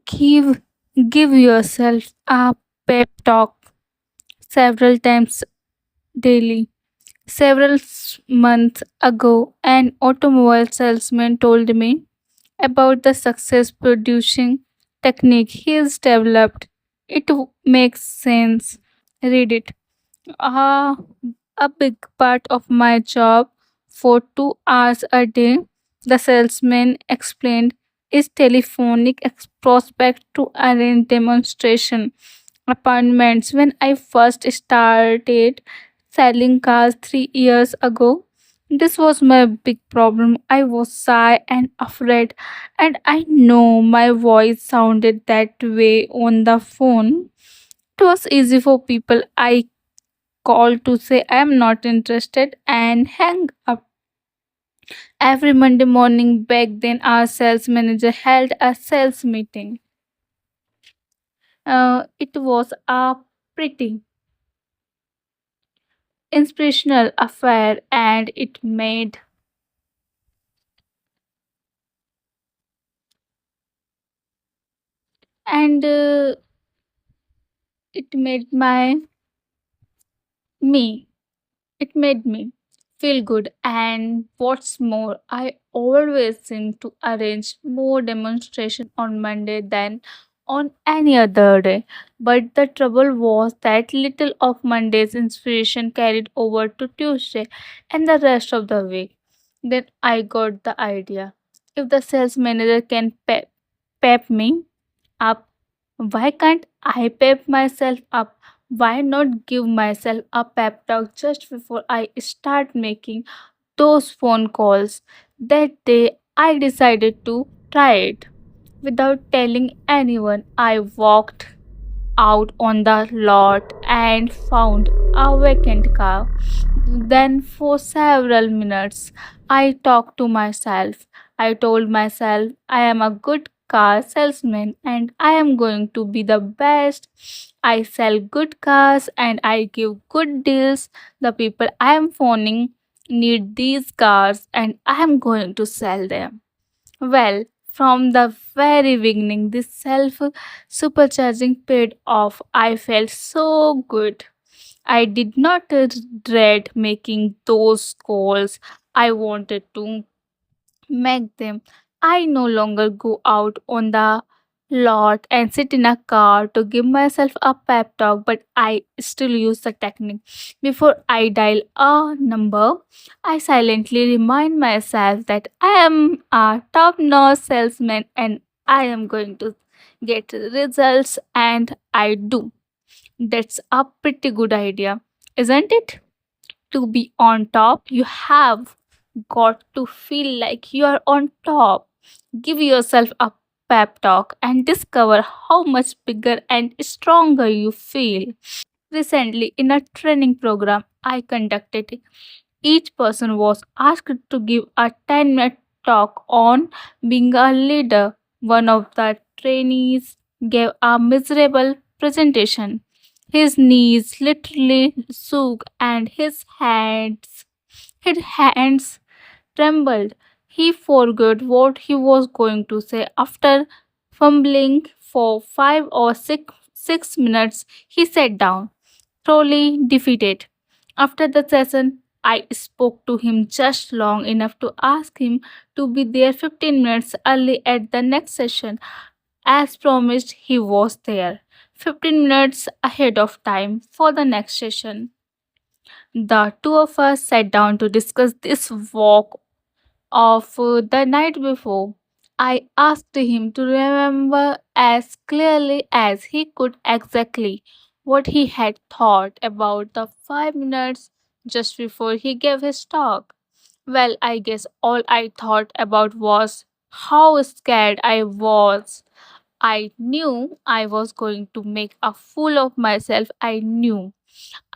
Give give yourself a pep talk several times daily. Months ago, an automobile salesman told me about the success producing technique he has developed. It makes sense. Read it. Uh, a big part of my job for 2 hours a day, the salesman explained, is telephonic prospect to arrange demonstration appointments. When I first started selling cars 3 years ago, this was my big problem. I was shy and afraid, and I know my voice sounded that way on the phone. It was easy for people I called to say I am not interested and hang up. Every Monday morning back then, our sales manager held a sales meeting. It was a pretty inspirational affair, and it made my me it made me feel good. And what's more, I always seem to arrange more demonstration on Monday than on any other day. But the trouble was that little of Monday's inspiration carried over to Tuesday and the rest of the week. Then I got the idea. If the sales manager can pep me up, why can't I pep myself up? Why not give myself a pep talk just before I start making those phone calls? That day, I decided to try it. Without telling anyone, I walked out on the lot and found a vacant car. Then, for several minutes, I talked to myself. I told myself I am a good car salesman and I am going to be the best. I sell good cars and I give good deals. The people I am phoning need these cars and I am going to sell them. Well, from the very beginning, this self supercharging paid off. I felt so good. I did not dread making those calls. I wanted to make them. I no longer go out on the lot and sit in a car to give myself a pep talk, but I still use the technique. Before I dial a number, I silently remind myself that I am a top notch salesman and I am going to get results, and I do. That's a pretty good idea, isn't it? To be on top, you have got to feel like you are on top. Give yourself a pep talk and discover how much bigger and stronger you feel. Recently, in a training program I conducted, each person was asked to give a 10-minute talk on being a leader. One of the trainees gave a miserable presentation. His knees literally shook and his hands trembled. He forgot what he was going to say. After fumbling for 5 or 6 minutes, he sat down, thoroughly defeated. After the session, I spoke to him just long enough to ask him to be there 15 minutes early at the next session. As promised, he was there 15 minutes ahead of time for the next session. The two of us sat down to discuss this walk of the night before. I asked him to remember as clearly as he could exactly what he had thought about the 5 minutes just before he gave his talk. Well, I guess all I thought about was how scared I was. I knew I was going to make a fool of myself. I knew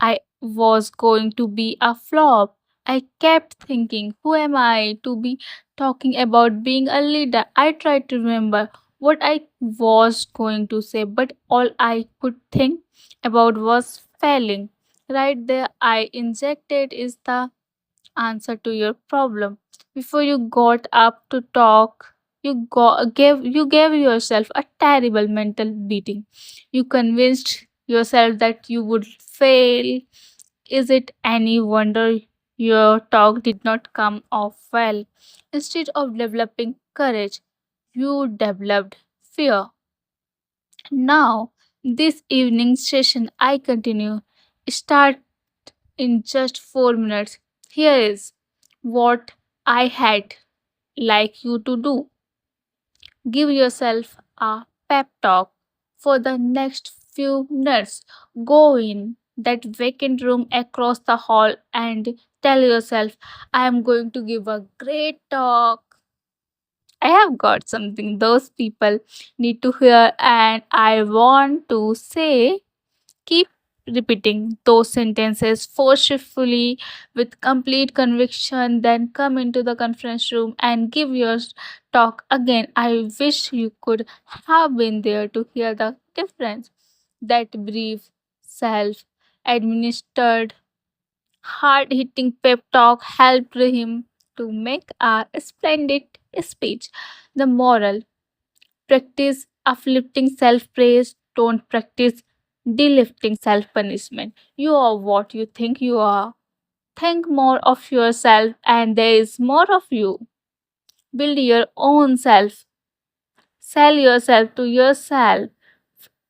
I was going to be a flop. I kept thinking, who am I to be talking about being a leader? I tried to remember what I was going to say, but all I could think about was failing. Right there, I injected is the answer to your problem. Before you got up to talk, You gave yourself a terrible mental beating. You convinced yourself that you would fail. Is it any wonder your talk did not come off well? Instead of developing courage, you developed fear. Now, this evening session I continue. Start in just 4 minutes. Here is what I had like you to do. Give yourself a pep talk for the next few minutes. Go in that vacant room across the hall and tell yourself, I am going to give a great talk. I have got something those people need to hear, and I want to say, keep repeating those sentences forcefully with complete conviction, then come into the conference room and give your talk again. I wish you could have been there to hear the difference. That brief, self administered, hard hitting pep talk helped him to make a splendid speech. The moral: practice uplifting self praise, don't practice delifting self punishment. You are what you think you are. Think more of yourself, and there is more of you. Build your own self. Sell yourself to yourself.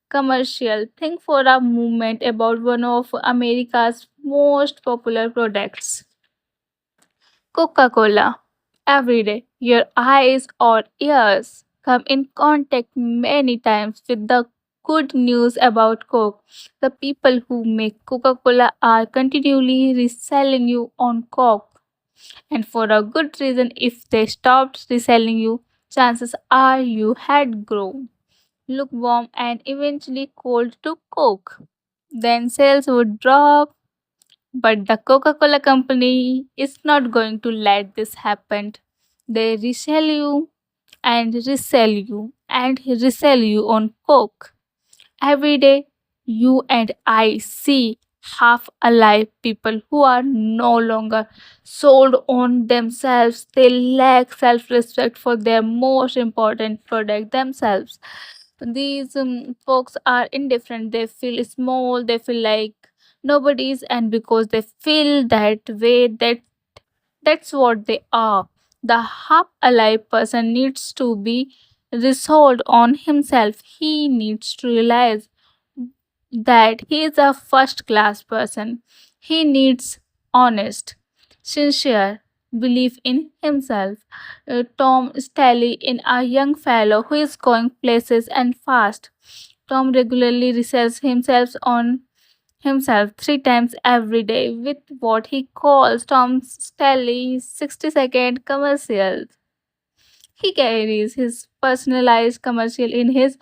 Commercial. Think for a moment about one of America's most popular products, Coca Cola. Every day, your eyes or ears come in contact many times with the good news about Coke. The people who make Coca Cola are continually reselling you on Coke, and for a good reason. If they stopped reselling you, chances are you had grown lukewarm and eventually cold to Coke. Then sales would drop, but the Coca Cola company is not going to let this happen. They resell you and resell you and resell you on Coke. Every day, you and I see half alive people who are no longer sold on themselves. They lack self respect for their most important product, themselves. These folks are indifferent. They feel small, they feel like nobody's, and because they feel that way, that's what they are. The half alive person needs to be resolved on himself. He needs to realize that he is a first class person. He needs honest, sincere belief in himself. Tom Staley in a young fellow who is going places and fast. Tom regularly resells himself 3 times every day with what he calls Tom Staley 60-second commercials. He carries his personalized commercial in his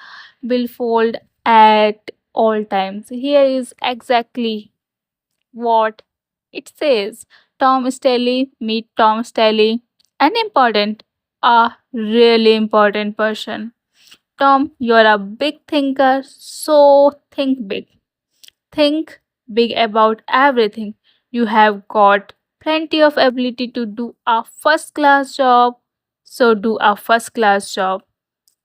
billfold at all times. Here is exactly what it says. Tom Stelly, meet Tom Stelly. An important, a really important person. Tom, you're a big thinker, so think big. Think big about everything. You have got plenty of ability to do a first class job, so do a first class job.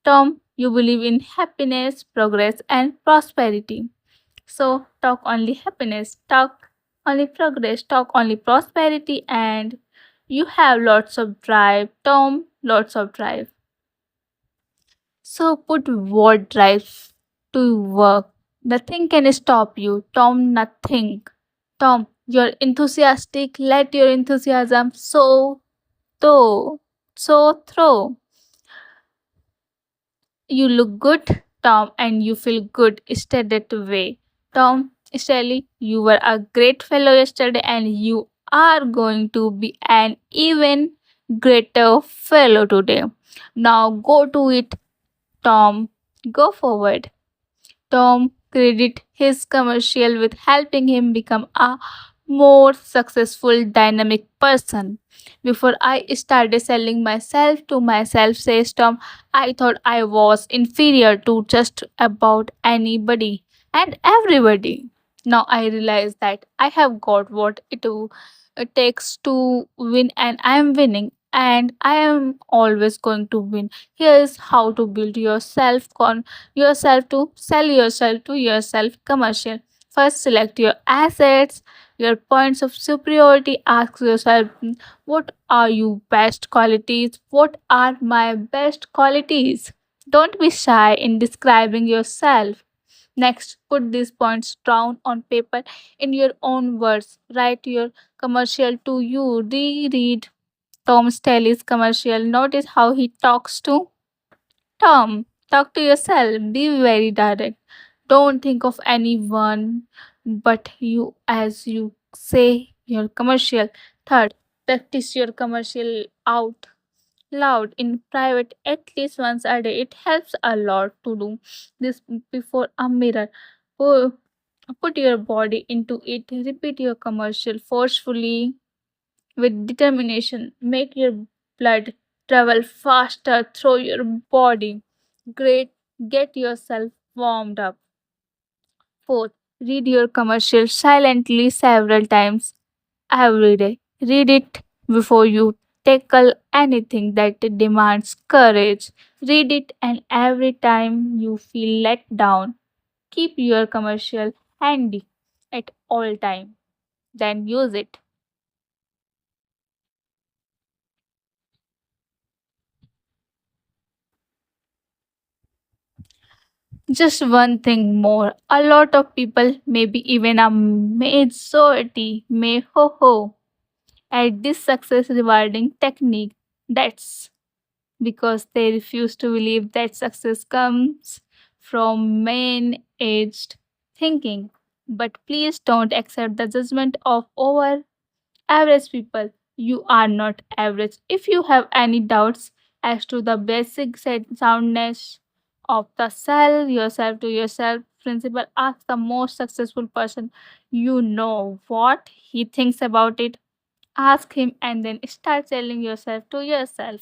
Tom, you believe in happiness, progress, and prosperity. So, talk only happiness, talk only progress, talk only prosperity, and you have lots of drive. Tom, lots of drive. So, put what drives to work. Nothing can stop you. Tom, nothing. Tom, you're enthusiastic. Let your enthusiasm though, so throw. You look good, Tom, and you feel good. Stay that way. Tom, Shelly, you were a great fellow yesterday, and you are going to be an even greater fellow today. Now go to it, Tom. Go forward. Tom credit his commercial with helping him become a more successful dynamic person. Before I started selling myself to myself, says Tom, I thought I was inferior to just about anybody and everybody. Now I realize that I have got what it takes to win, and I am winning. and I am always going to win. Here's how to build yourself to sell yourself to yourself commercial. First, select your assets, your points of superiority. Ask yourself, what are your best qualities? What are my best qualities? Don't be shy in describing yourself. Next, put these points down on paper in your own words. Write your commercial to you. Reread Tom Staley's commercial. Notice how he talks to Tom. Talk to yourself. Be very direct. Don't think of anyone but you as you say your commercial. Third, practice your commercial out loud in private at least once a day. It helps a lot to do this before a mirror. Pu- Put your body into it. Repeat your commercial forcefully with determination. Make your blood travel faster through your body. Great. Get yourself warmed up. Fourth, read your commercial silently several times every day. Read it before you tackle anything that demands courage. Read it, and every time you feel let down, keep your commercial handy at all time. Then use it. Just one thing more. A lot of people, maybe even a majority, may ho ho at this success rewarding technique. That's because they refuse to believe that success comes from main aged thinking. But please don't accept the judgment of over average people. You are not average. If you have any doubts as to the basic soundness of the sell yourself to yourself principle, ask the most successful person you know what he thinks about it. Ask him and then start selling yourself to yourself.